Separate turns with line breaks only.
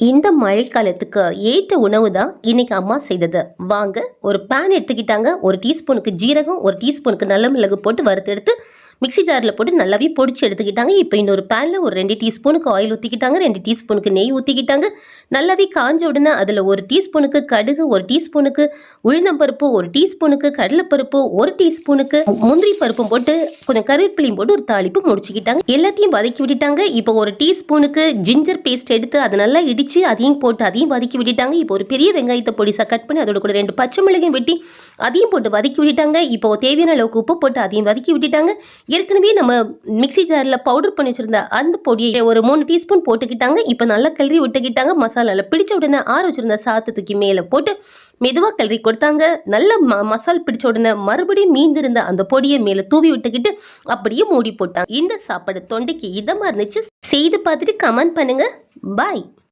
இந்த மழைக்காலத்துக்கு ஏற்ற உணவு தான் இன்னைக்கு அம்மா செய்தது. வாங்க, ஒரு பேன் எடுத்துக்கிட்டாங்க. ஒரு டீஸ்பூனுக்கு ஜீரகம், ஒரு டீஸ்பூனுக்கு நல்ல மிளகு போட்டு வறுத்தெடுத்து மிக்ஸி ஜாரில் போட்டு நல்லாவே பொடிச்சு எடுத்துக்கிட்டாங்க. இப்போ இன்னொரு பேனில் ஒரு 2 டீஸ்பூனுக்கு ஆயில் ஊற்றிக்கிட்டாங்க. 2 டீஸ்பூனுக்கு நெய் ஊற்றிக்கிட்டாங்க. நல்லாவே காஞ்ச உடனே அதில் 1 டீஸ்பூனுக்கு கடுகு, 1 டீஸ்பூனுக்கு உளுந்தம்பருப்பு, 1 டீஸ்பூனுக்கு கடலைப்பருப்பு, 1 டீஸ்பூனுக்கு முந்திரி பருப்பும் போட்டு கொஞ்சம் கருவேப்பிலையும் போட்டு ஒரு தாளிப்பு முடிச்சுக்கிட்டாங்க. எல்லாத்தையும் வதக்கி விட்டுட்டாங்க. இப்போ 1 டீஸ்பூனுக்கு ஜிஞ்சர் பேஸ்ட் எடுத்து அதை நல்லா இடித்து அதையும் போட்டு அதையும் வதக்கி விட்டுட்டாங்க. இப்போ ஒரு பெரிய வெங்காயத்தை பொடிசாக கட் பண்ணி அதோட கூட 2 பச்சை மிளகையும் வெட்டி அதையும் போட்டு வதக்கி விட்டுட்டாங்க. இப்போ தேவையான அளவுக்கு உப்பு போட்டு அதையும் வதக்கி விட்டுட்டாங்க. ஏற்கனவே நம்ம மிக்ஸி ஜாரில் பவுடர் பண்ணி வச்சிருந்த அந்த பொடியை ஒரு 3 டீஸ்பூன் போட்டுக்கிட்டாங்க. இப்போ நல்லா கிளறி விட்டுக்கிட்டாங்க. மசாலாவில் பிடிச்ச உடனே ஆற வச்சிருந்த சாத்து தூக்கி மேலே போட்டு மெதுவாக கிளறி கொடுத்தாங்க. நல்ல மசால் பிடிச்ச உடனே மறுபடியும் மீந்திருந்த அந்த பொடியை மேலே தூவி விட்டுக்கிட்டு அப்படியே மூடி போட்டாங்க. இந்த சாப்பாடு தொண்டைக்கு இதமாக இருந்துச்சு. செய்து பார்த்துட்டு கமெண்ட் பண்ணுங்க. பாய்.